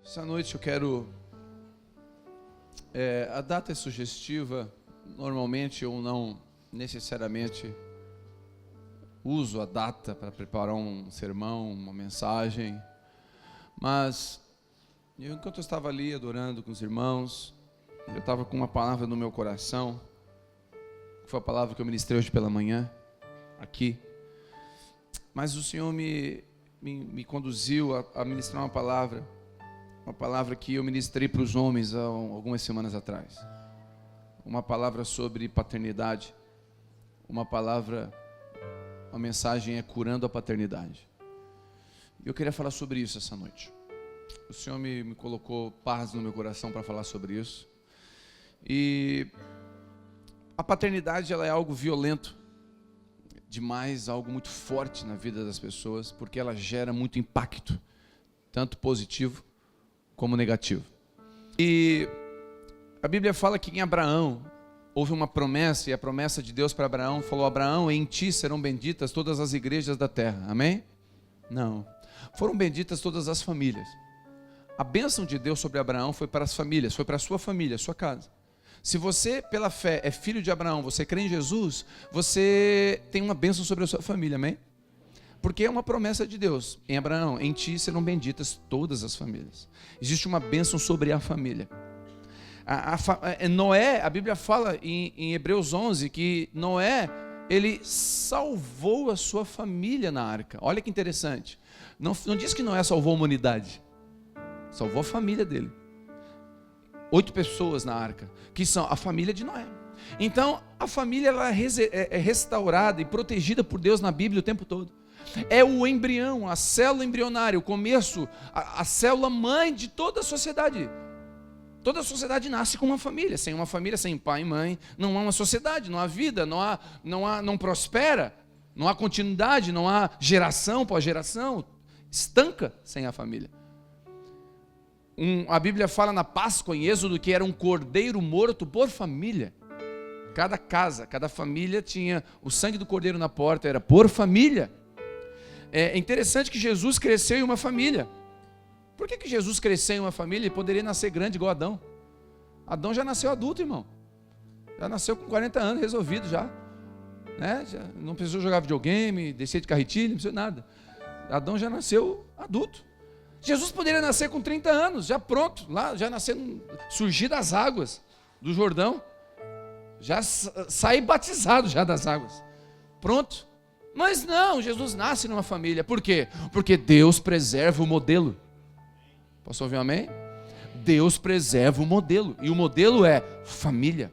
Essa noite eu quero... a data é sugestiva. Normalmente eu não necessariamente uso a data para preparar um sermão, uma mensagem. Mas, enquanto eu estava ali adorando com os irmãos, eu estava com uma palavra no meu coração, que foi a palavra que eu ministrei hoje pela manhã, aqui. Mas o Senhor me conduziu a ministrar uma palavra que eu ministrei para os homens há algumas semanas atrás. Uma palavra sobre paternidade. A mensagem é curando a paternidade. E eu queria falar sobre isso essa noite. O Senhor me colocou paz no meu coração para falar sobre isso. E a paternidade, ela é algo violento demais, algo muito forte na vida das pessoas, porque ela gera muito impacto, tanto positivo como negativo. E a Bíblia fala que em Abraão houve uma promessa, e a promessa de Deus para Abraão falou: Abraão, em ti serão benditas todas as igrejas da terra. Amém? Não. Foram benditas todas as famílias. A bênção de Deus sobre Abraão foi para as famílias, foi para a sua família, a sua casa. Se você, pela fé, é filho de Abraão, você crê em Jesus, você tem uma bênção sobre a sua família, amém? Porque é uma promessa de Deus. Em Abraão, em ti serão benditas todas as famílias. Existe uma bênção sobre a família. Noé, a Bíblia fala em Hebreus 11 que Noé, ele salvou a sua família na arca. Olha que interessante. Não diz que Noé salvou a humanidade. Salvou a família dele. 8 pessoas na arca, que são a família de Noé. Então, a família ela é restaurada e protegida por Deus na Bíblia o tempo todo. É o embrião, a célula embrionária, o começo, a célula mãe de toda a sociedade. Toda a sociedade nasce com uma família. Sem uma família, sem pai e mãe, não há uma sociedade, não há vida, não prospera, não há continuidade, não há geração pós geração. Estanca sem a família. A Bíblia fala na Páscoa, em Êxodo, que era um cordeiro morto por família. Cada casa, cada família tinha o sangue do cordeiro na porta, era por família. É interessante que Jesus cresceu em uma família. Por que Jesus cresceu em uma família e poderia nascer grande igual Adão? Adão já nasceu adulto, irmão. Já nasceu com 40 anos, resolvido já. Né? Já não precisou jogar videogame, descer de carretilha, não precisou nada. Adão já nasceu adulto. Jesus poderia nascer com 30 anos, já pronto, lá, já nascendo, surgir das águas do Jordão, já sair batizado já das águas, pronto. Mas não, Jesus nasce numa família. Por quê? Porque Deus preserva o modelo. Posso ouvir um amém? Deus preserva o modelo, e o modelo é família.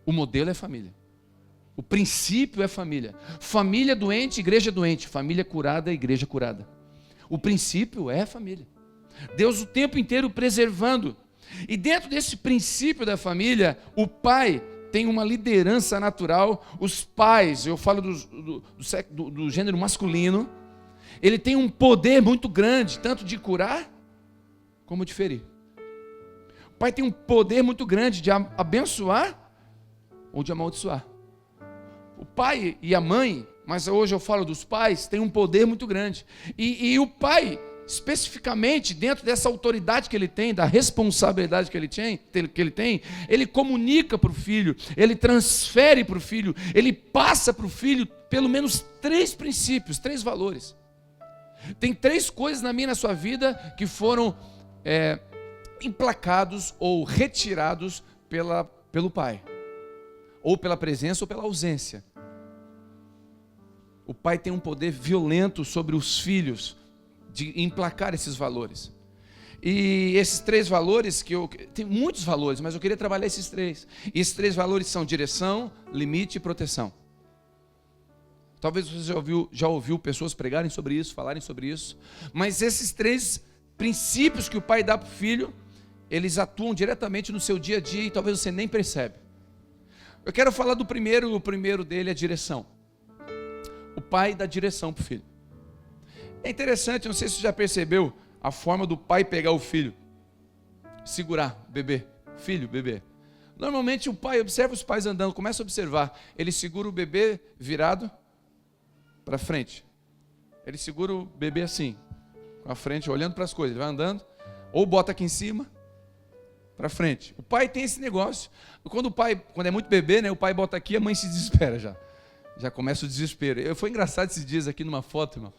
O modelo é família. O princípio é família. Família doente, igreja doente. Família curada, igreja curada. O princípio é a família. Deus o tempo inteiro preservando. E dentro desse princípio da família, o pai tem uma liderança natural. Os pais, eu falo do gênero masculino, ele tem um poder muito grande, tanto de curar como de ferir. O pai tem um poder muito grande de abençoar ou de amaldiçoar. O pai e a mãe, mas hoje eu falo dos pais, tem um poder muito grande. E o pai, especificamente, dentro dessa autoridade que ele tem, da responsabilidade que ele tem, ele comunica para o filho, ele transfere para o filho, ele passa para o filho pelo menos 3 princípios, 3 valores. Tem 3 coisas na minha e na sua vida que foram emplacados ou retirados pelo pai. Ou pela presença ou pela ausência. O pai tem um poder violento sobre os filhos de emplacar esses valores. E esses 3 valores, tem muitos valores, mas eu queria trabalhar esses 3. E esses 3 valores são direção, limite e proteção. Talvez você já ouviu pessoas pregarem sobre isso, falarem sobre isso. Mas esses 3 princípios que o pai dá para o filho, eles atuam diretamente no seu dia a dia e talvez você nem percebe. Eu quero falar do primeiro, o primeiro dele é direção. O pai dá direção para o filho. É interessante, não sei se você já percebeu a forma do pai pegar o filho, segurar, bebê, filho, bebê. Normalmente o pai, observa os pais andando, começa a observar, ele segura o bebê virado para frente. Ele segura o bebê assim, com a frente olhando para as coisas, ele vai andando, Ou bota aqui em cima, para frente. O pai tem esse negócio. Quando é muito bebê, né, o pai bota aqui, a mãe se desespera já. Já começa o desespero. Foi engraçado esses dias aqui numa foto, irmão.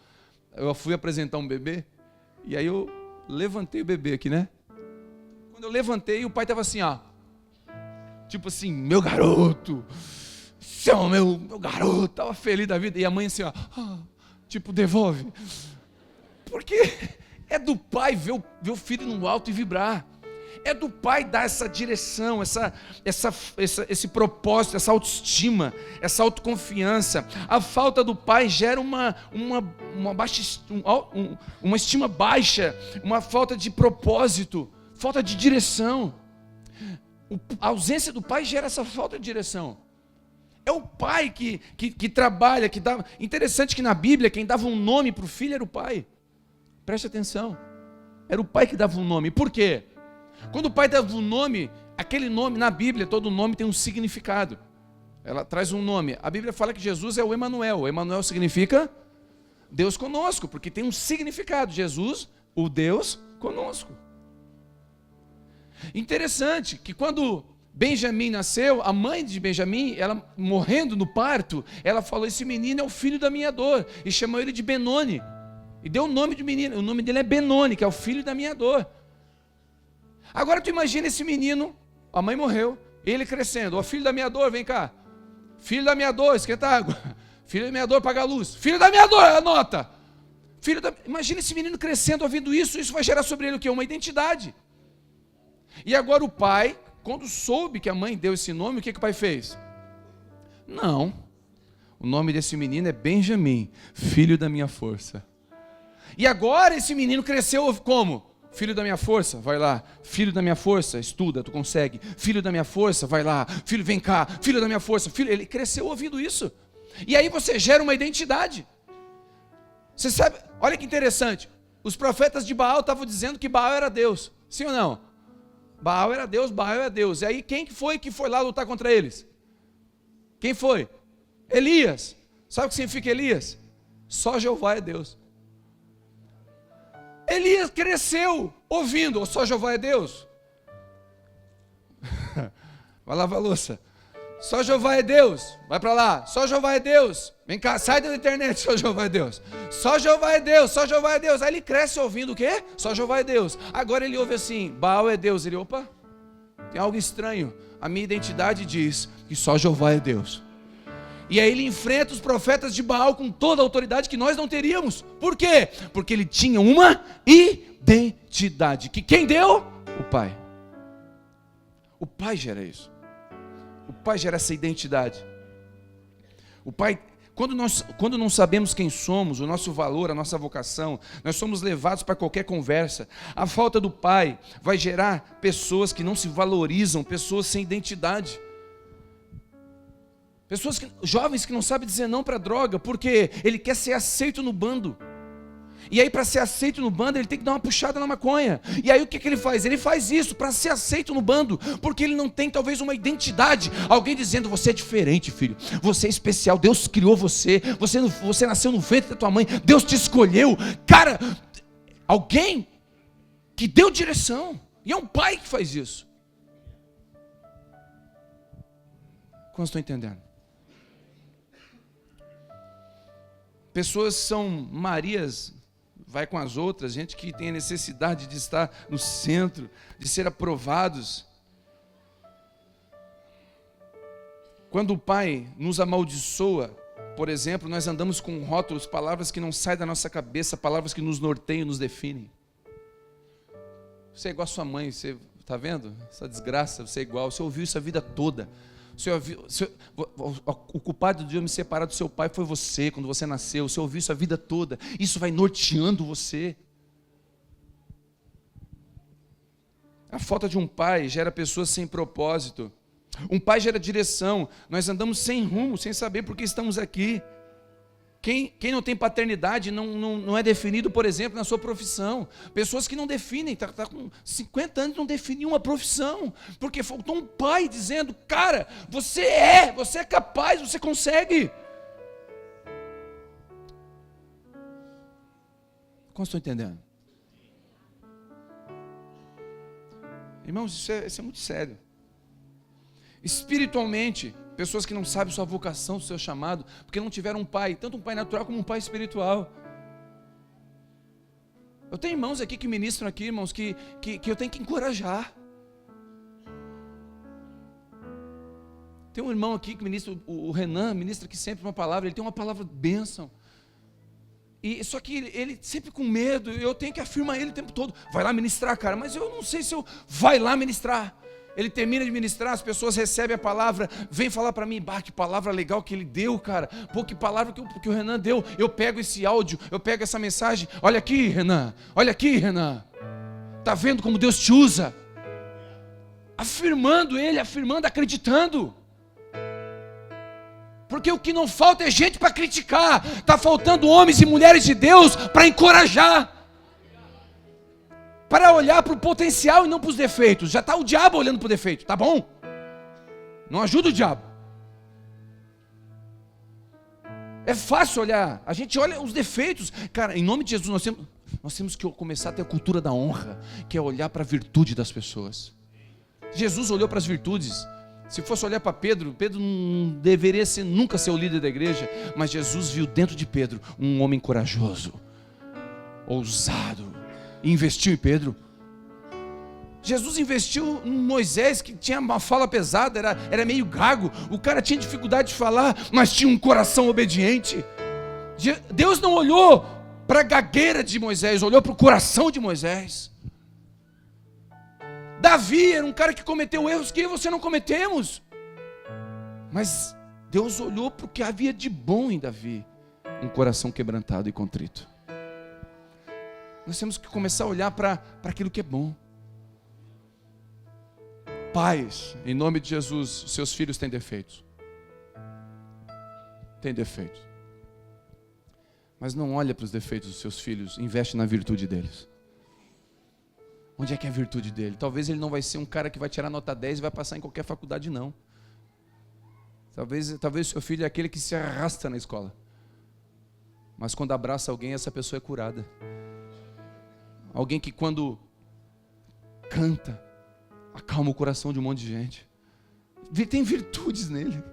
Eu fui apresentar um bebê, e aí eu levantei o bebê aqui, né? Quando eu levantei, o pai estava assim, ó. Tipo assim, meu garoto. Seu meu garoto. Estava feliz da vida. E a mãe assim, ó. Tipo, devolve. Porque é do pai ver o filho no alto e vibrar. É do pai dar essa direção, esse propósito, essa autoestima, essa autoconfiança. A falta do pai gera uma estima baixa, uma falta de propósito, falta de direção. A ausência do pai gera essa falta de direção. É o pai que trabalha, que dá. Interessante que na Bíblia quem dava um nome para o filho era o pai. Preste atenção. Era o pai que dava um nome. Por quê? Quando o pai dava um nome, aquele nome na Bíblia, todo nome tem um significado. Ela traz um nome. A Bíblia fala que Jesus é o Emanuel. O Emanuel significa Deus conosco, porque tem um significado. Jesus, o Deus conosco. Interessante que quando Benjamim nasceu, a mãe de Benjamim, ela morrendo no parto, ela falou: esse menino é o filho da minha dor, e chamou ele de Benoni. E deu o nome do menino, o nome dele é Benoni, que é o filho da minha dor. Agora tu imagina esse menino, a mãe morreu, ele crescendo: ó, filho da minha dor, vem cá. Filho da minha dor, esquenta água. Filho da minha dor, paga a luz. Filho da minha dor, anota. Imagina esse menino crescendo, ouvindo isso vai gerar sobre ele o quê? Uma identidade. E agora o pai, quando soube que a mãe deu esse nome, o que o pai fez? Não, o nome desse menino é Benjamim, filho da minha força. E agora esse menino cresceu como? Filho da minha força, vai lá. Filho da minha força, estuda, tu consegue. Filho da minha força, vai lá. Filho, vem cá. Filho da minha força, filho. Ele cresceu ouvindo isso. E aí você gera uma identidade. Você sabe, olha que interessante. Os profetas de Baal estavam dizendo que Baal era Deus. Sim ou não? Baal era Deus, Baal é Deus. E aí quem foi que foi lá lutar contra eles? Quem foi? Elias. Sabe o que significa Elias? Só Jeová é Deus. Elias cresceu ouvindo: só Jeová é Deus. Vai lavar a louça. Só Jeová é Deus. Vai para lá. Só Jeová é Deus. Vem cá, sai da internet. Só Jeová é Deus. Só Jeová é Deus. Só Jeová é Deus. Aí ele cresce ouvindo o quê? Só Jeová é Deus. Agora ele ouve assim: Baal é Deus. Ele, opa, tem algo estranho. A minha identidade diz que só Jeová é Deus. E aí ele enfrenta os profetas de Baal com toda a autoridade que nós não teríamos. Por quê? Porque ele tinha uma identidade. Que quem deu? O pai. O pai gera isso. O pai gera essa identidade. O pai, quando não sabemos quem somos, o nosso valor, a nossa vocação, nós somos levados para qualquer conversa. A falta do pai vai gerar pessoas que não se valorizam, pessoas sem identidade. Jovens que não sabem dizer não para a droga, porque ele quer ser aceito no bando. E aí para ser aceito no bando, ele tem que dar uma puxada na maconha. E aí o que ele faz? Ele faz isso para ser aceito no bando, porque ele não tem talvez uma identidade. Alguém dizendo: você é diferente, filho, você é especial, Deus criou você, você nasceu no ventre da tua mãe, Deus te escolheu. Cara, alguém que deu direção. E é um pai que faz isso. Quantos estão entendendo? Pessoas são Marias, vai com as outras, gente que tem a necessidade de estar no centro, de ser aprovados. Quando o pai nos amaldiçoa, por exemplo, nós andamos com rótulos, palavras que não saem da nossa cabeça, palavras que nos norteiam, nos definem. Você é igual a sua mãe, você está vendo? Essa desgraça, você é igual, você ouviu isso a vida toda. O culpado de eu me separar do seu pai foi você, quando você nasceu. Você ouviu isso a vida toda. Isso vai norteando você. A falta de um pai gera pessoas sem propósito. Um pai gera direção. Nós andamos sem rumo, sem saber por que estamos aqui. Quem não tem paternidade não é definido, por exemplo, na sua profissão. Pessoas que não definem, está com 50 anos, não definiu uma profissão, porque faltou um pai dizendo: cara, você é capaz, você consegue. Como estou entendendo? Irmãos, isso é muito sério. Espiritualmente, pessoas que não sabem sua vocação, seu chamado, porque não tiveram um pai, tanto um pai natural como um pai espiritual. Eu tenho irmãos aqui que ministram aqui, irmãos, que eu tenho que encorajar. Tem um irmão aqui que ministra, o Renan, ministra aqui sempre uma palavra, ele tem uma palavra de bênção. Só que ele sempre com medo, eu tenho que afirmar ele o tempo todo. Vai lá ministrar, cara, mas eu não sei se eu... Vai lá ministrar. Ele termina de ministrar, as pessoas recebem a palavra, vem falar para mim, que palavra legal que ele deu, cara. Pô, que palavra que o Renan deu. Eu pego esse áudio, eu pego essa mensagem. Olha aqui, Renan. Tá vendo como Deus te usa? Afirmando ele, acreditando. Porque o que não falta é gente para criticar. Está faltando homens e mulheres de Deus para encorajar. Para olhar para o potencial e não para os defeitos. Já está o diabo olhando para o defeito, tá bom? Não ajuda o diabo. É fácil olhar. A gente olha os defeitos. Cara, em nome de Jesus, nós temos que começar a ter a cultura da honra, que é olhar para a virtude das pessoas. Jesus olhou para as virtudes. Se fosse olhar para Pedro, Pedro não deveria nunca ser o líder da igreja, mas Jesus viu dentro de Pedro um homem corajoso, ousado, e investiu em Pedro. Jesus investiu em Moisés, que tinha uma fala pesada, era meio gago, o cara tinha dificuldade de falar, mas tinha um coração obediente. Deus não olhou para a gagueira de Moisés, olhou para o coração de Moisés. Davi era um cara que cometeu erros que eu e você não cometemos, mas Deus olhou para o que havia de bom em Davi, um coração quebrantado e contrito. Nós temos que começar a olhar para aquilo que é bom. Pais, em nome de Jesus, seus filhos têm defeitos. Tem defeitos. Mas não olha para os defeitos dos seus filhos, investe na virtude deles. Onde é que é a virtude dele? Talvez ele não vai ser um cara que vai tirar nota 10 e vai passar em qualquer faculdade, não. Talvez o seu filho é aquele que se arrasta na escola. Mas quando abraça alguém, essa pessoa é curada. Alguém que quando canta, acalma o coração de um monte de gente. Tem virtudes nele.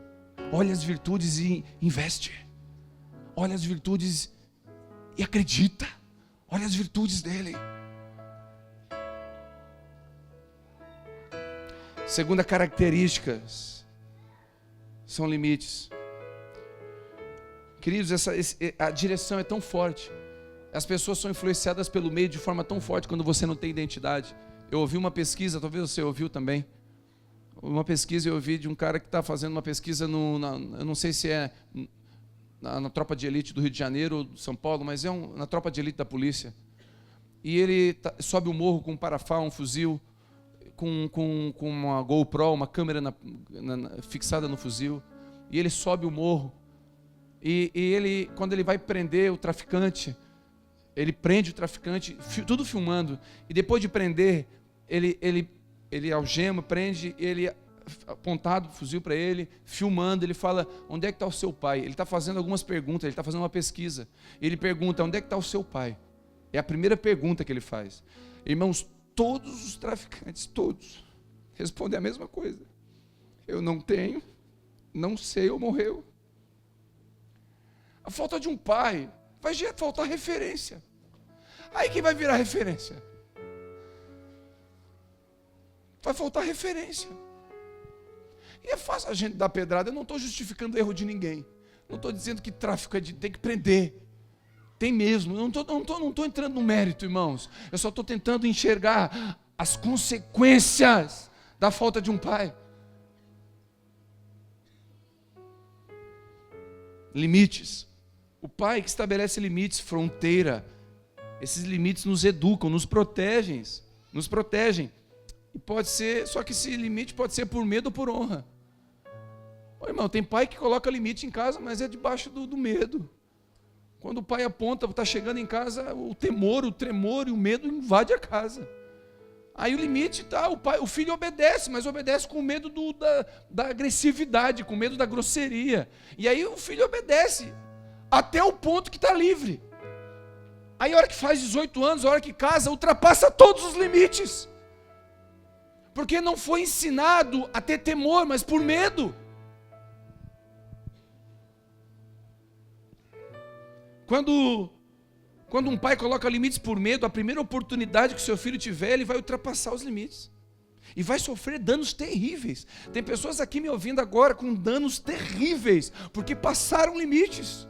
Olha as virtudes e investe. Olha as virtudes e acredita. Olha as virtudes dele. Segunda característica são limites. Queridos, a direção é tão forte. As pessoas são influenciadas pelo meio de forma tão forte quando você não tem identidade. Eu ouvi uma pesquisa, talvez você ouviu também. Uma pesquisa eu ouvi de um cara que está fazendo uma pesquisa, eu não sei se é na tropa de elite do Rio de Janeiro ou de São Paulo, mas é na tropa de elite da polícia. E ele sobe o morro com um parafal, um fuzil, com uma GoPro, uma câmera fixada no fuzil, e ele sobe o morro, e ele, quando ele vai prender o traficante, ele prende o traficante, tudo filmando, e depois de prender, ele algema, prende, ele apontado o fuzil para ele, filmando, ele fala, onde é que está o seu pai? Ele está fazendo algumas perguntas, ele está fazendo uma pesquisa, ele pergunta, onde é que está o seu pai? É a primeira pergunta que ele faz. Irmãos, todos os traficantes, todos, respondem a mesma coisa. Eu não tenho, não sei ou morreu. A falta de um pai vai faltar referência. Aí quem vai virar referência? Vai faltar referência. E é fácil a gente dar pedrada. Eu não estou justificando o erro de ninguém. Não estou dizendo que tráfico tem que prender. Tem mesmo, não estou entrando no mérito, irmãos. Eu só estou tentando enxergar as consequências da falta de um pai. Limites. O pai que estabelece limites, fronteira. Esses limites nos educam, nos protegem. E pode ser, só que esse limite pode ser por medo ou por honra. Ô, irmão, tem pai que coloca limite em casa, mas é debaixo do medo. Quando o pai aponta, está chegando em casa, o temor, o tremor e o medo invade a casa. Aí o limite está, o filho obedece, mas obedece com medo da agressividade, com medo da grosseria. E aí o filho obedece, até o ponto que está livre. Aí a hora que faz 18 anos, a hora que casa, ultrapassa todos os limites. Porque não foi ensinado a ter temor, mas por medo. Quando um pai coloca limites por medo, a primeira oportunidade que seu filho tiver, ele vai ultrapassar os limites. E vai sofrer danos terríveis. Tem pessoas aqui me ouvindo agora com danos terríveis, porque passaram limites.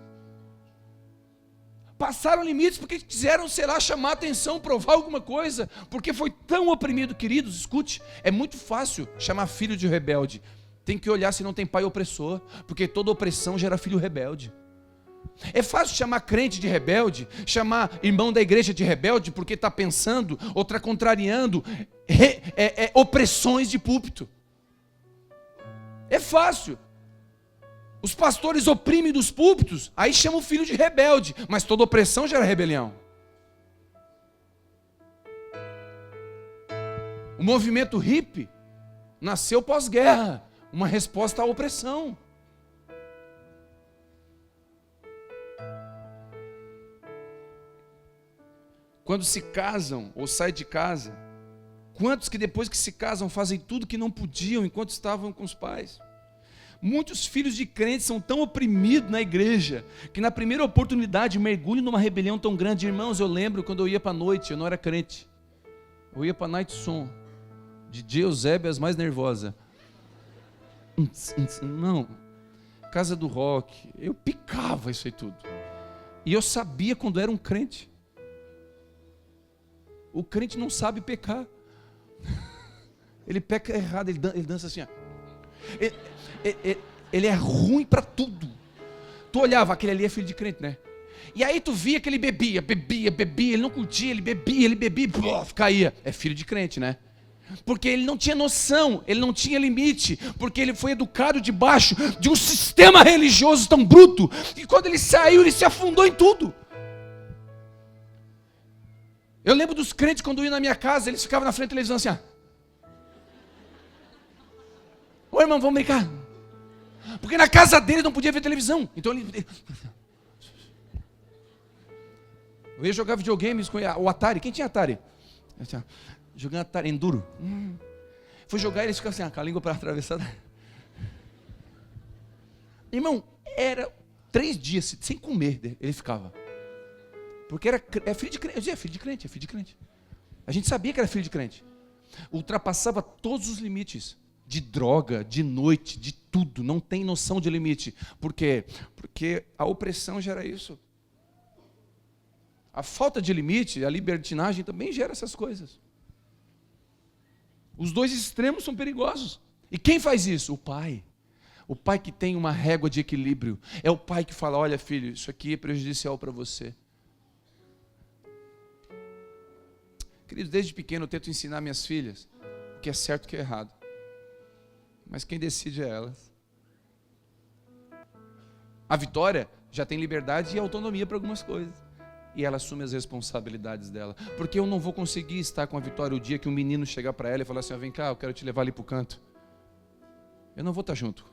Passaram limites porque quiseram, sei lá, chamar atenção, provar alguma coisa, porque foi tão oprimido. Queridos, escute, é muito fácil chamar filho de rebelde. Tem que olhar se não tem pai opressor, porque toda opressão gera filho rebelde. É fácil chamar crente de rebelde, chamar irmão da igreja de rebelde, porque está pensando ou está contrariando opressões de púlpito. É fácil. Os pastores oprimem dos púlpitos, aí chamam o filho de rebelde, mas toda opressão gera rebelião. O movimento hippie nasceu pós-guerra, uma resposta à opressão. Quando se casam ou saem de casa, quantos que depois que se casam fazem tudo que não podiam enquanto estavam com os pais? Muitos filhos de crentes são tão oprimidos na igreja, que na primeira oportunidade mergulham numa rebelião tão grande. Irmãos, eu lembro quando eu ia para a noite, eu não era crente, eu ia para a Night Som, DJ Eusébio, as mais nervosas. Não, Casa do Rock, eu picava isso aí tudo. E eu sabia quando era um crente. O crente não sabe pecar. Ele peca errado, ele dança assim, ó. Ele é ruim para tudo. Tu olhava, aquele ali é filho de crente, né? E aí tu via que ele bebia, ele não curtia, ele bebia, caía. É filho de crente, né? Porque ele não tinha noção, ele não tinha limite, porque ele foi educado debaixo de um sistema religioso tão bruto, que quando ele saiu, ele se afundou em tudo. Eu lembro dos crentes quando iam na minha casa, eles ficavam na frente da televisão assim, ó. Ô irmão, vamos brincar. Porque na casa dele não podia ver televisão. Então ele... Eu ia jogar videogames com o Atari. Quem tinha Atari? Jogando Atari, Enduro. Fui jogar e eles ficavam assim, com a língua para atravessada. Irmão, era 3 dias sem comer, ele ficava. Porque é filho de crente. Eu dizia, é filho de crente. A gente sabia que era filho de crente. Ultrapassava todos os limites. De droga, de noite, de tudo. Não tem noção de limite. Por quê? Porque a opressão gera isso. A falta de limite, a libertinagem também gera essas coisas. Os dois extremos são perigosos. E quem faz isso? O pai. O pai que tem uma régua de equilíbrio. É o pai que fala, olha filho, isso aqui é prejudicial para você. Queridos, desde pequeno eu tento ensinar minhas filhas o que é certo e o que é errado. Mas quem decide é elas. A Vitória já tem liberdade e autonomia para algumas coisas. E ela assume as responsabilidades dela. Porque eu não vou conseguir estar com a Vitória o dia que um menino chegar para ela e falar assim, vem cá, eu quero te levar ali para o canto. Eu não vou estar junto.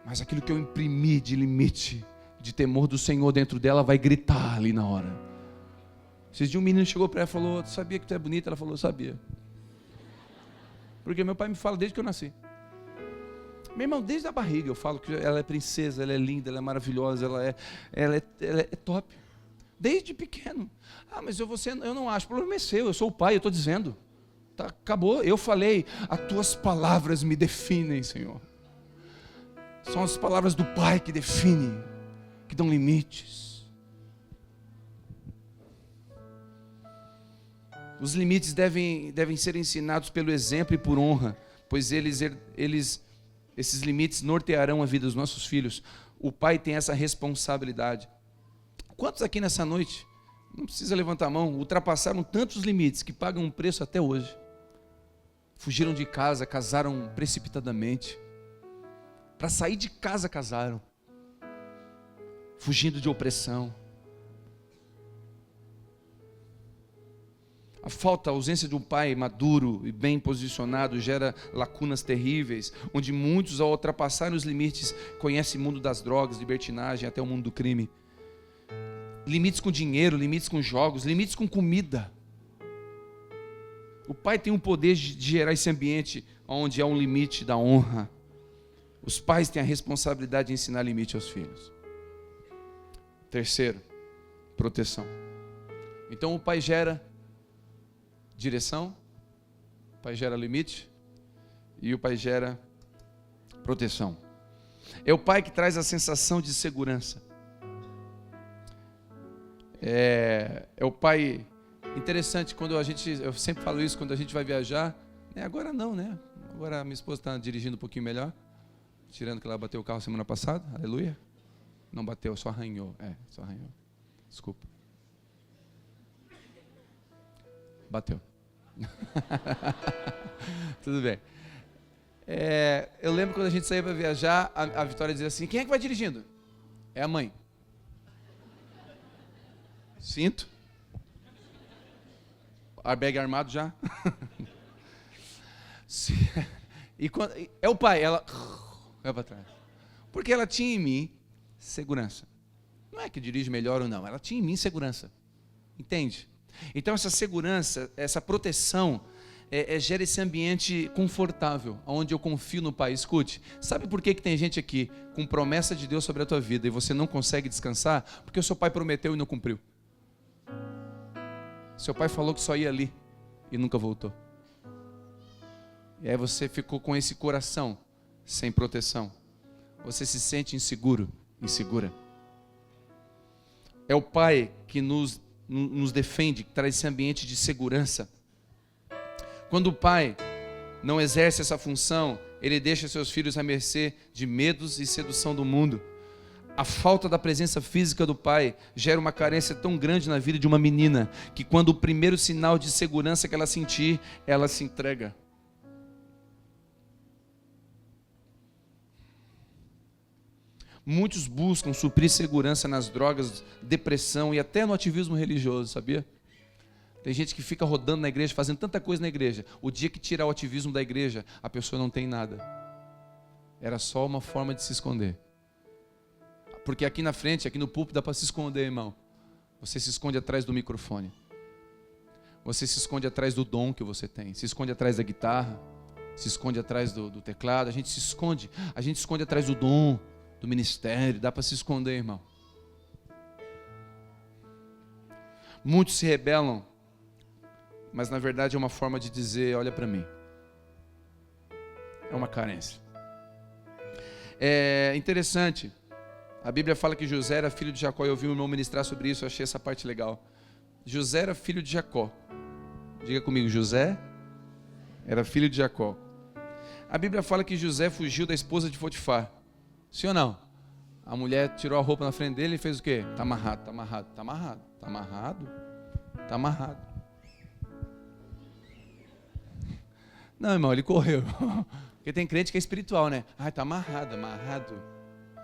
Mas aquilo que eu imprimi de limite, de temor do Senhor dentro dela, vai gritar ali na hora. Esses dias um menino chegou para ela e falou, sabia que tu é bonita? Ela falou, sabia. Porque meu pai me fala desde que eu nasci. Meu irmão, desde a barriga eu falo que ela é princesa, ela é linda, ela é maravilhosa, ela é top. Desde pequeno. Ah, mas eu não acho. O problema é seu, eu sou o pai, eu estou dizendo. Tá, acabou, eu falei, as tuas palavras me definem, Senhor. São as palavras do Pai que definem, que dão limites. Os limites devem ser ensinados pelo exemplo e por honra, pois esses limites nortearão a vida dos nossos filhos. O pai tem essa responsabilidade. Quantos aqui nessa noite, não precisa levantar a mão, ultrapassaram tantos limites que pagam um preço até hoje? Fugiram de casa, casaram precipitadamente. Para sair de casa casaram. Fugindo de opressão. A ausência de um pai maduro e bem posicionado gera lacunas terríveis, onde muitos, ao ultrapassarem os limites, conhecem o mundo das drogas, libertinagem, até o mundo do crime. Limites com dinheiro, limites com jogos, limites com comida. O pai tem o poder de gerar esse ambiente onde há um limite da honra. Os pais têm a responsabilidade de ensinar limite aos filhos. Terceiro, proteção. Então o pai gera direção, o pai gera limite e o pai gera proteção. É o pai que traz a sensação de segurança. É o pai interessante quando eu sempre falo isso quando a gente vai viajar, agora não, né? Agora a minha esposa está dirigindo um pouquinho melhor, tirando que ela bateu o carro semana passada, aleluia. Não bateu, só arranhou, só arranhou. Desculpa. Bateu. Tudo bem. Eu lembro quando a gente saía para viajar, a Vitória dizia assim: quem é que vai dirigindo? É a mãe. Cinto. Airbag armado já. E quando, é o pai, ela vai para trás. Porque ela tinha em mim segurança. Não é que dirige melhor ou não, ela tinha em mim segurança. Entende? Então essa segurança, essa proteção, gera esse ambiente confortável, onde eu confio no pai. Escute, sabe por que tem gente aqui com promessa de Deus sobre a tua vida e você não consegue descansar? Porque o seu pai prometeu e não cumpriu. Seu pai falou que só ia ali e nunca voltou. E aí você ficou com esse coração sem proteção. Você se sente inseguro, insegura. É o pai que nos defende, que traz esse ambiente de segurança. Quando o pai não exerce essa função, ele deixa seus filhos à mercê de medos e sedução do mundo. A falta da presença física do pai gera uma carência tão grande na vida de uma menina, que quando o primeiro sinal de segurança que ela sentir, ela se entrega. Muitos buscam suprir segurança nas drogas, depressão e até no ativismo religioso, sabia? Tem gente que fica rodando na igreja, fazendo tanta coisa na igreja. O dia que tirar o ativismo da igreja, a pessoa não tem nada. Era só uma forma de se esconder. Porque aqui na frente, aqui no púlpito, dá para se esconder, irmão. Você se esconde atrás do microfone. Você se esconde atrás do dom que você tem. Se esconde atrás da guitarra. Se esconde atrás do teclado. A gente se esconde. A gente se esconde atrás do dom, do ministério. Dá para se esconder, irmão. Muitos se rebelam, mas na verdade é uma forma de dizer: olha para mim. É uma carência. É interessante. A Bíblia fala que José era filho de Jacó. Eu ouvi um irmão ministrar sobre isso, eu achei essa parte legal. José era filho de Jacó. Diga comigo, José era filho de Jacó. A Bíblia fala que José fugiu da esposa de Potifar. Sim ou não? A mulher tirou a roupa na frente dele e fez o quê? Está amarrado, está amarrado, está amarrado, está amarrado, está amarrado. Não, irmão, ele correu. Porque tem crente que é espiritual, né? Está amarrado, amarrado.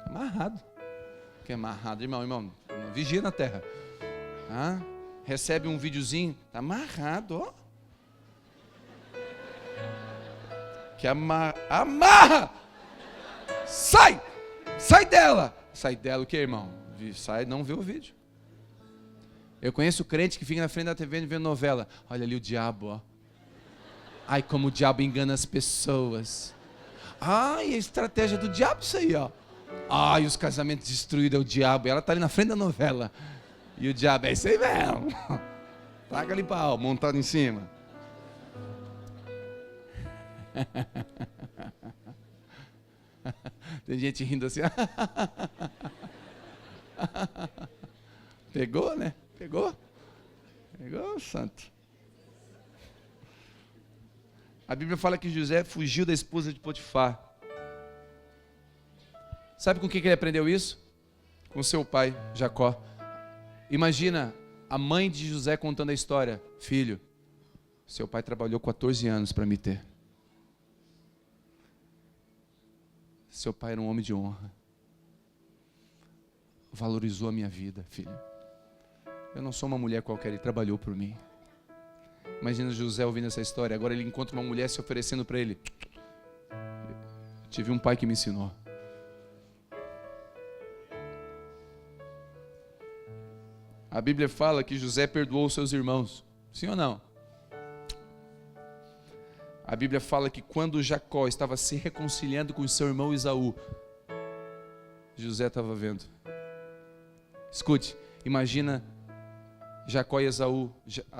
Amarrado. Que é amarrado, irmão, não vigia na terra. Recebe um videozinho, está amarrado, ó. Que amarra! Sai! Sai dela! Sai dela o que, irmão? Sai, não vê o vídeo. Eu conheço crente que fica na frente da TV vendo novela. Olha ali o diabo, ó. Ai, como o diabo engana as pessoas. Ai, a estratégia do diabo isso aí, ó. Ai, os casamentos destruídos é o diabo. E ela tá ali na frente da novela. E o diabo é isso aí mesmo. Taca ali pau, montado em cima. Tem gente rindo assim. Pegou, né? Pegou, santo. A Bíblia fala que José fugiu da esposa de Potifar. Sabe com que ele aprendeu isso? Com seu pai, Jacó. Imagina a mãe de José contando a história. Filho, seu pai trabalhou 14 anos para me ter. Seu pai era um homem de honra. Valorizou a minha vida, filho. Eu não sou uma mulher qualquer, ele trabalhou por mim. Imagina José ouvindo essa história. Agora ele encontra uma mulher se oferecendo para ele. Tive um pai que me ensinou. A Bíblia fala que José perdoou os seus irmãos. Sim ou não? A Bíblia fala que quando Jacó estava se reconciliando com o seu irmão Esaú, José estava vendo. Escute, imagina Jacó e Esaú,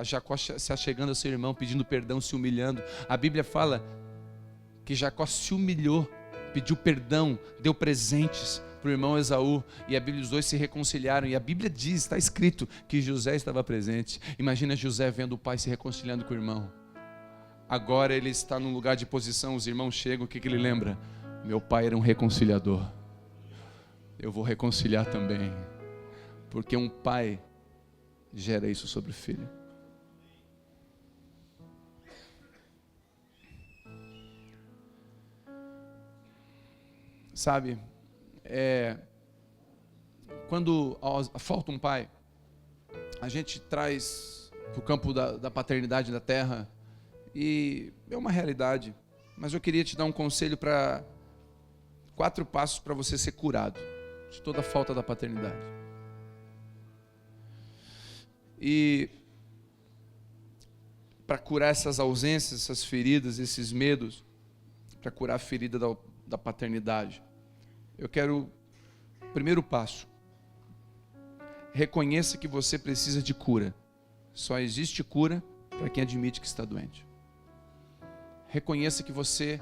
Jacó se achegando ao seu irmão, pedindo perdão, se humilhando. A Bíblia fala que Jacó se humilhou, pediu perdão, deu presentes para o irmão Esaú, e a Bíblia, os dois se reconciliaram, e a Bíblia diz, está escrito, que José estava presente. Imagina José vendo o pai se reconciliando com o irmão. Agora ele está num lugar de posição, os irmãos chegam, o que ele lembra? Meu pai era um reconciliador, eu vou reconciliar também, porque um pai gera isso sobre o filho. Sabe, quando falta um pai, a gente traz para o campo da paternidade da terra, e é uma realidade, mas eu queria te dar um conselho 4 passos para você ser curado de toda a falta da paternidade. E para curar essas ausências, essas feridas, esses medos, para curar a ferida da paternidade, eu quero, primeiro passo, reconheça que você precisa de cura. Só existe cura para quem admite que está doente. Reconheça que você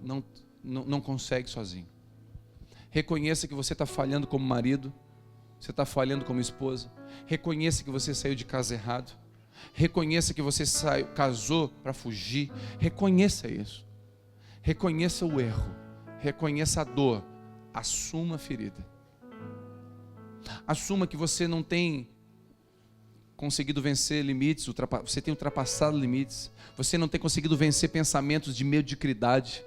não consegue sozinho. Reconheça que você está falhando como marido, você está falhando como esposa. Reconheça que você saiu de casa errado. Reconheça que você casou para fugir. Reconheça isso. Reconheça o erro. Reconheça a dor. Assuma a ferida. Assuma que você não tem conseguido vencer limites, você tem ultrapassado limites. Você não tem conseguido vencer pensamentos de mediocridade.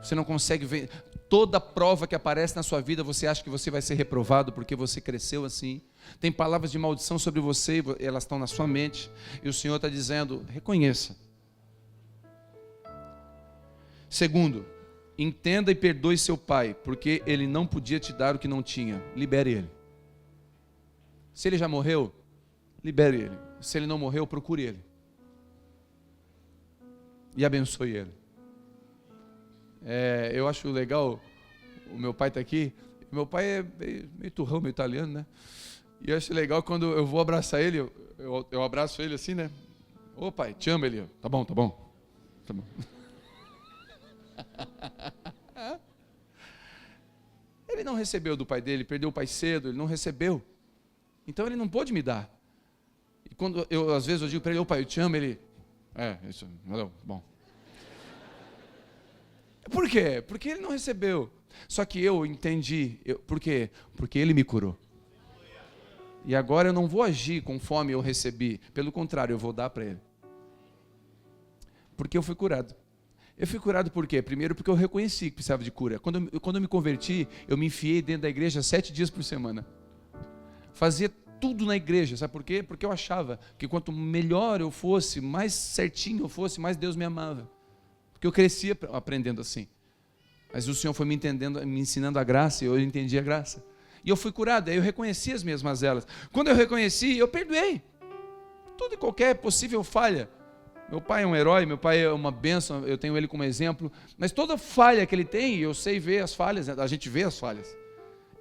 Você não consegue ver. Toda prova que aparece na sua vida, você acha que você vai ser reprovado porque você cresceu assim. Tem palavras de maldição sobre você, elas estão na sua mente, e o Senhor está dizendo, reconheça. Segundo, entenda e perdoe seu pai, porque ele não podia te dar o que não tinha. Libere ele. Se ele já morreu, libere ele. Se ele não morreu, procure ele. E abençoe ele. Eu acho legal, o meu pai está aqui. Meu pai é meio turrão, meio italiano, né? E eu acho legal quando eu vou abraçar ele, eu abraço ele assim, né? Ô pai, te amo, ele. Tá bom, tá bom. Tá bom. Ele não recebeu do pai dele, perdeu o pai cedo, ele não recebeu. Então ele não pôde me dar. E quando às vezes eu digo para ele, ô pai, eu te amo, ele... isso, valeu, bom. Por quê? Porque ele não recebeu. Só que eu entendi. Por quê? Porque ele me curou. E agora eu não vou agir conforme eu recebi. Pelo contrário, eu vou dar para ele. Porque eu fui curado. Eu fui curado por quê? Primeiro porque eu reconheci que precisava de cura. Quando eu me converti, eu me enfiei dentro da igreja 7 dias por semana. Fazia tudo na igreja. Sabe por quê? Porque eu achava que quanto melhor eu fosse, mais certinho eu fosse, mais Deus me amava. Porque eu crescia aprendendo assim. Mas o Senhor foi me ensinando a graça, e eu entendi a graça. E eu fui curado, aí eu reconheci as minhas mazelas. Quando eu reconheci, eu perdoei. Toda e qualquer possível falha. Meu pai é um herói, meu pai é uma bênção, eu tenho ele como exemplo. Mas toda falha que ele tem, eu sei ver as falhas, a gente vê as falhas.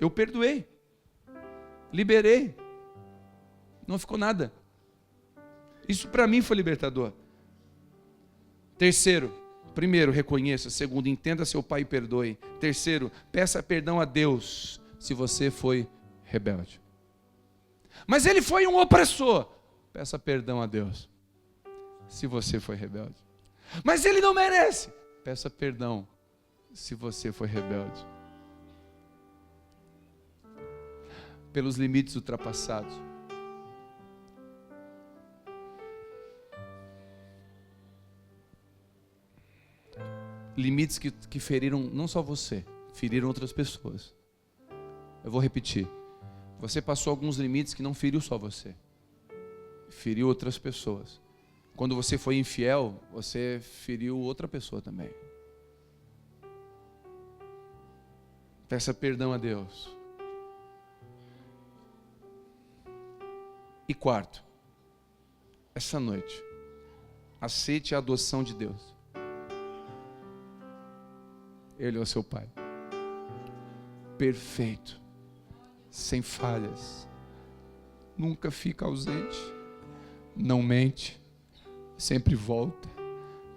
Eu perdoei. Liberei. Não ficou nada. Isso para mim foi libertador. Primeiro, reconheça. Segundo, entenda seu pai e perdoe. Terceiro, peça perdão a Deus se você foi rebelde. Mas ele foi um opressor. Peça perdão a Deus se você foi rebelde. Mas ele não merece. Peça perdão se você foi rebelde. Pelos limites ultrapassados. Limites que feriram não só você, feriram outras pessoas. Eu vou repetir. Você passou alguns limites que não feriu só você, feriu outras pessoas. Quando você foi infiel, você feriu outra pessoa também. Peça perdão a Deus. E quarto, essa noite, Aceite a adoção de Deus. Ele é o seu Pai. Perfeito. Sem falhas. Nunca fica ausente. Não mente. Sempre volta.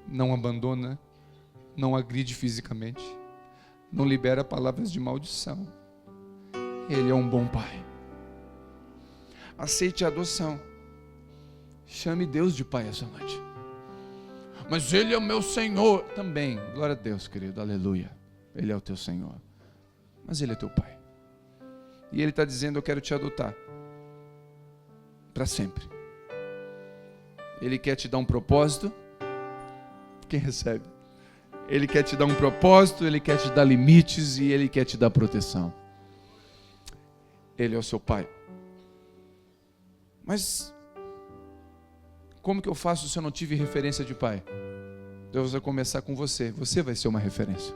Não abandona. Não agride fisicamente. Não libera palavras de maldição. Ele é um bom Pai. Aceite a adoção. Chame Deus de Pai essa noite. Mas Ele é o meu Senhor. Também, glória a Deus, querido, aleluia. Ele é o teu Senhor. Mas Ele é teu Pai. E Ele está dizendo, eu quero te adotar. Para sempre. Ele quer te dar um propósito. Quem recebe? Ele quer te dar um propósito, Ele quer te dar limites e Ele quer te dar proteção. Ele é o seu Pai. Mas como que eu faço se eu não tive referência de pai? Deus vai começar com você. Você vai ser uma referência.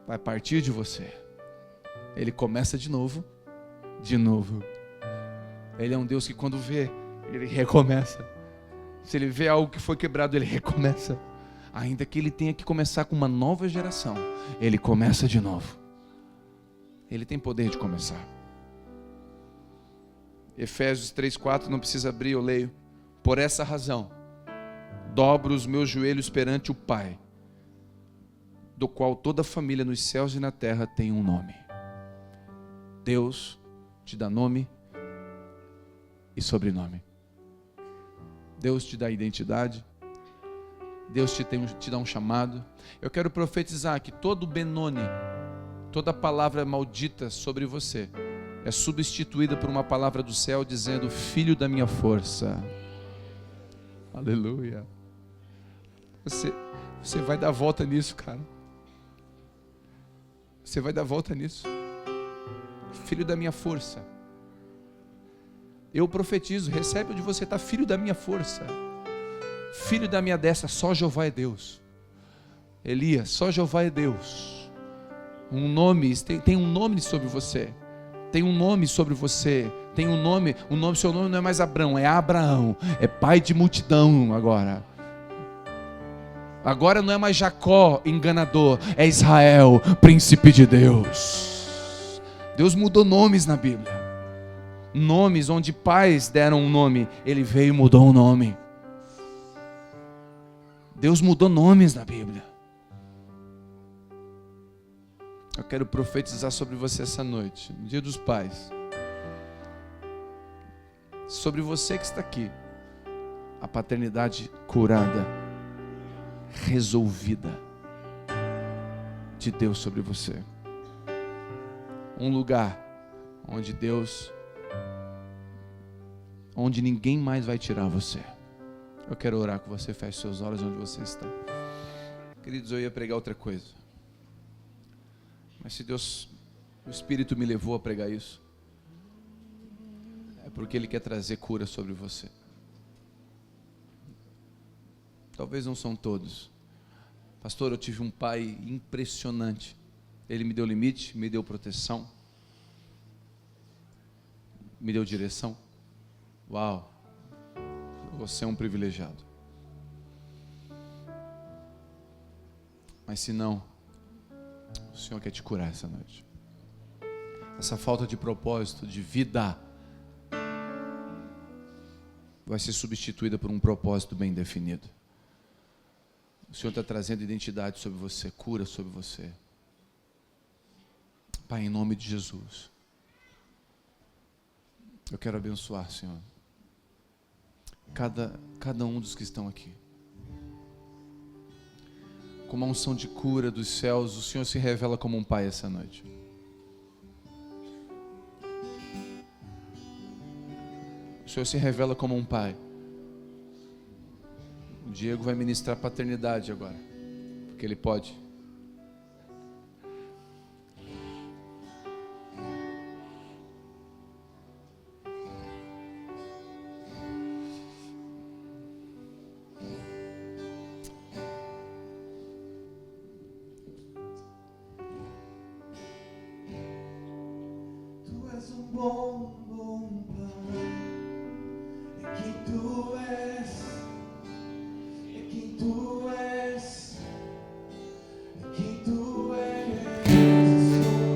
Vai partir de você. Ele começa de novo. De novo. Ele é um Deus que quando vê, Ele recomeça. Se Ele vê algo que foi quebrado, Ele recomeça. Ainda que Ele tenha que começar com uma nova geração, Ele começa de novo. Ele tem poder de começar. Efésios 3:4, não precisa abrir, eu leio. Por essa razão, dobro os meus joelhos perante o Pai, do qual toda a família nos céus e na terra tem um nome. Deus te dá nome e sobrenome. Deus te dá identidade. Deus te dá um chamado. Eu quero profetizar que todo Benoni, toda palavra maldita sobre você, é substituída por uma palavra do céu dizendo, filho da minha força. Aleluia. Você vai dar volta nisso, cara. Você vai dar volta nisso. Filho da minha força. Eu profetizo, recebe onde você está, filho da minha força. Filho da minha destra, só Jeová é Deus. Elias, só Jeová é Deus. Um nome, tem um nome sobre você. Tem um nome sobre você. Tem um nome, seu nome não é mais Abrão, é Abraão. É pai de multidão agora. Agora não é mais Jacó, enganador. É Israel, príncipe de Deus. Deus mudou nomes na Bíblia. Nomes onde pais deram um nome. Ele veio e mudou um nome. Deus mudou nomes na Bíblia. Eu quero profetizar sobre você essa noite, no Dia dos Pais. Sobre você que está aqui. A paternidade curada, resolvida de Deus sobre você. Um lugar onde ninguém mais vai tirar você. Eu quero orar com você, feche seus olhos onde você está. Queridos, eu ia pregar outra coisa. Mas se Deus, o Espírito me levou a pregar isso, é porque Ele quer trazer cura sobre você. Talvez não são todos. Pastor, eu tive um pai impressionante. Ele me deu limite, me deu proteção, me deu direção. Uau, você é um privilegiado. Mas se não, o Senhor quer te curar essa noite. Essa falta de propósito, de vida, vai ser substituída por um propósito bem definido. O Senhor está trazendo identidade sobre você, cura sobre você. Pai, em nome de Jesus, eu quero abençoar, Senhor, cada um dos que estão aqui. Com uma unção de cura dos céus, o Senhor se revela como um pai essa noite. O Senhor se revela como um pai. O Diego vai ministrar paternidade agora, porque ele pode. Bom pai, é quem tu és.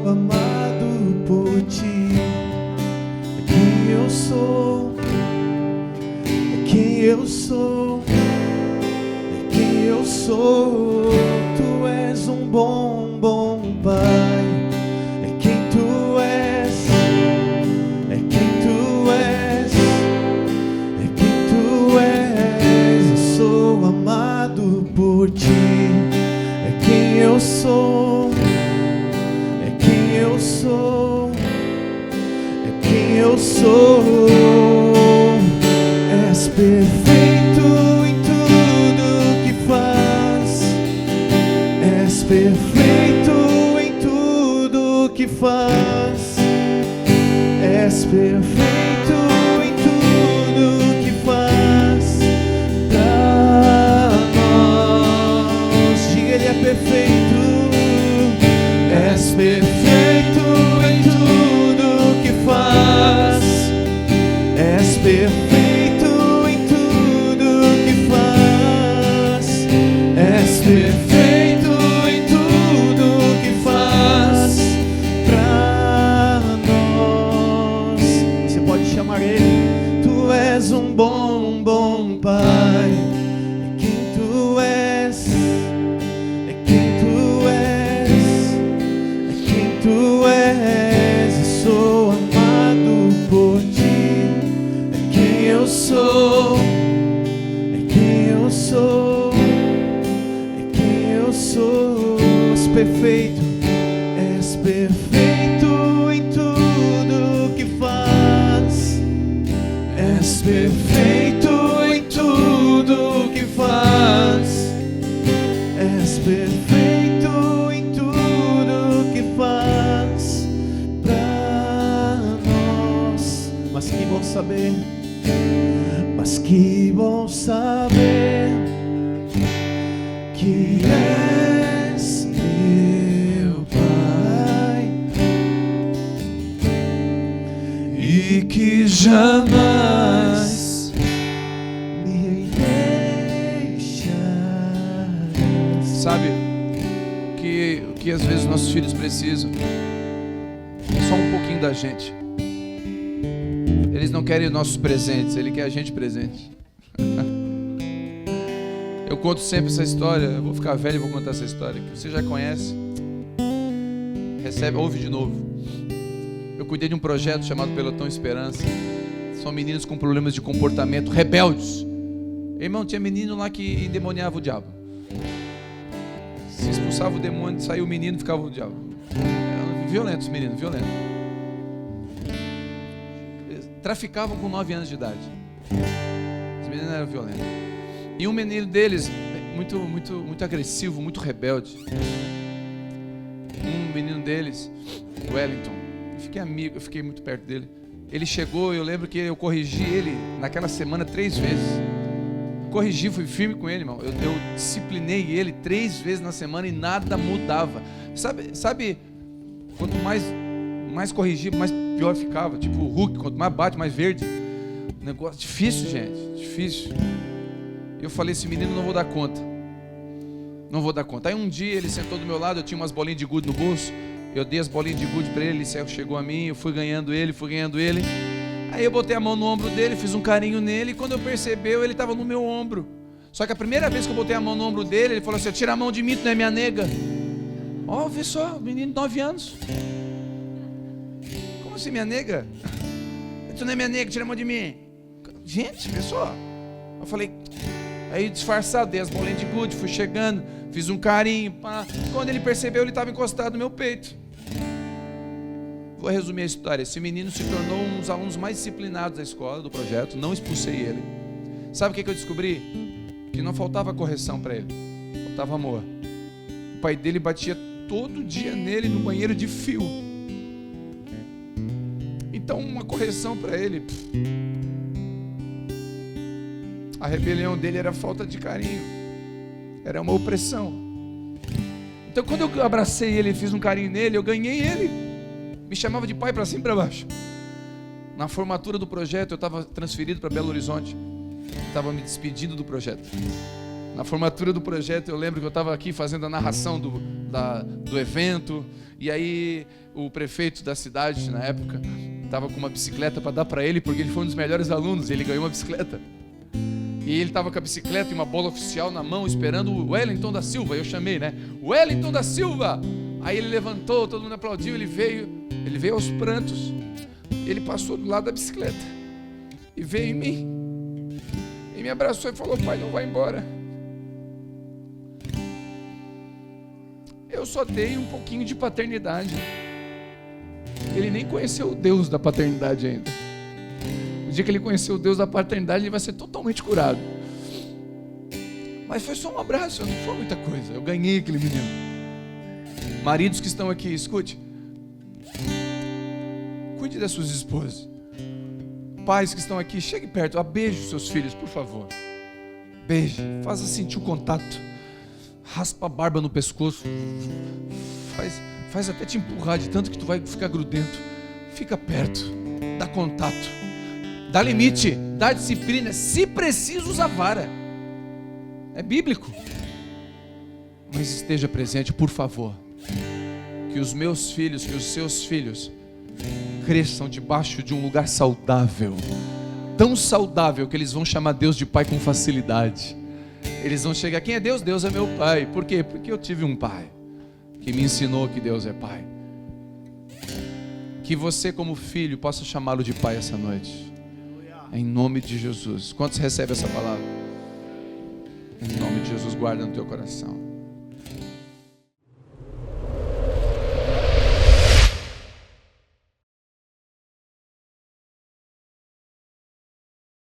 amado por ti. É quem eu sou, é quem eu sou, é quem eu sou. Tu és um bom, bom Pai. É quem tu és, é quem tu és, é quem tu és. Eu sou amado por ti. É quem eu sou, é quem eu sou, é quem eu sou. És perfeito em tudo que faz. És perfeito em tudo que faz. És perfeito em tudo que faz pra nós. Diga, Ele é perfeito. És perfeito em tudo que faz. És perfeito em tudo que faz. És perfeito em tudo que faz pra nós. Você pode chamar Ele. Tu és um bom, bom Pai. É quem tu és, é quem tu és, é quem tu és. Eu sou amado por ti. É quem eu sou, é quem eu sou, é quem eu sou. És perfeito, és perfeito em tudo que faz. És perfeito em tudo que faz. És perfeito em tudo que faz pra nós. Mas que bom saber, mas que bom saber que és meu Pai e que jamais me deixarás. Sabe o que às vezes nossos filhos precisam? Só um pouquinho da gente. Eles não querem nossos presentes, ele quer a gente presente. Eu conto sempre essa história. Eu vou ficar velho e vou contar essa história que você já conhece. Recebe, ouve de novo. Eu cuidei de um projeto chamado Pelotão Esperança. São meninos com problemas de comportamento, rebeldes. Irmão, tinha menino lá que endemoniava o diabo. Se expulsava o demônio, saía o menino e ficava o diabo. Violentos, meninos, violentos. Traficavam com 9 anos de idade. Os meninos eram violentos. E um menino deles, muito agressivo, muito rebelde. Um menino deles, Wellington, eu fiquei muito perto dele. Ele chegou, eu lembro que eu corrigi ele naquela semana 3 vezes. Corrigi, fui firme com ele, irmão. Eu disciplinei ele 3 vezes na semana e nada mudava. Sabe quanto mais corrigir, mais pior ficava. Tipo o Hulk, quanto mais bate, mais verde. Negócio difícil, gente, difícil. Eu falei, esse menino não vou dar conta. Não vou dar conta. Aí um dia ele sentou do meu lado, eu tinha umas bolinhas de gude no bolso. Eu dei as bolinhas de gude pra ele chegou a mim, eu fui ganhando ele. Aí eu botei a mão no ombro dele, fiz um carinho nele, e quando eu percebeu, ele estava no meu ombro. Só que a primeira vez que eu botei a mão no ombro dele, ele falou assim, tira a mão de mim, tu não é minha nega. Ó, vê só, menino de 9 anos. Como assim, minha nega? Tu não é minha nega, tira a mão de mim. Gente, vê só. Eu falei, aí disfarçado, dei as bolinhas de gude, fui chegando, fiz um carinho, pá. Quando ele percebeu, ele estava encostado no meu peito. Vou resumir a história. Esse menino se tornou um dos alunos mais disciplinados da escola, do projeto. Não expulsei ele. Sabe o que eu descobri? Que não faltava correção para ele, faltava amor. O pai dele batia todo dia nele no banheiro de fio. Então uma correção para ele. A rebelião dele era falta de carinho, era uma opressão. Então quando eu abracei ele, fiz um carinho nele, eu ganhei ele. Me chamava de pai para cima e para baixo. Na formatura do projeto, eu estava transferido para Belo Horizonte. Estava me despedindo do projeto. Na formatura do projeto, eu lembro que eu estava aqui fazendo a narração do evento, e aí o prefeito da cidade, na época, estava com uma bicicleta para dar para ele, porque ele foi um dos melhores alunos, ele ganhou uma bicicleta. E ele estava com a bicicleta e uma bola oficial na mão, esperando o Wellington da Silva. Eu chamei, né? Wellington da Silva! Aí ele levantou, todo mundo aplaudiu, ele veio aos prantos. Ele passou do lado da bicicleta e veio em mim. E me abraçou e falou: pai, não vai embora. Eu só dei um pouquinho de paternidade. Ele nem conheceu o Deus da paternidade ainda. O dia que ele conhecer o Deus da paternidade, ele vai ser totalmente curado. Mas foi só um abraço, não foi muita coisa. Eu ganhei aquele menino. Maridos que estão aqui, escute. Cuide das suas esposas. Pais que estão aqui, chegue perto, beije os seus filhos, por favor. Beije, faça sentir o contato. Raspa a barba no pescoço. Faz até te empurrar de tanto que tu vai ficar grudento. Fica perto, dá contato. Dá limite, dá disciplina. Se preciso, usa vara. É bíblico. Mas esteja presente, por favor. Que os meus filhos, que os seus filhos cresçam debaixo de um lugar saudável. Tão saudável que eles vão chamar Deus de pai com facilidade. Eles vão chegar: quem é Deus? Deus é meu pai. Por quê? Porque eu tive um pai que me ensinou que Deus é pai. Que você, como filho, possa chamá-lo de pai essa noite. Em nome de Jesus. Quantos recebem essa palavra? Em nome de Jesus, guarda no teu coração.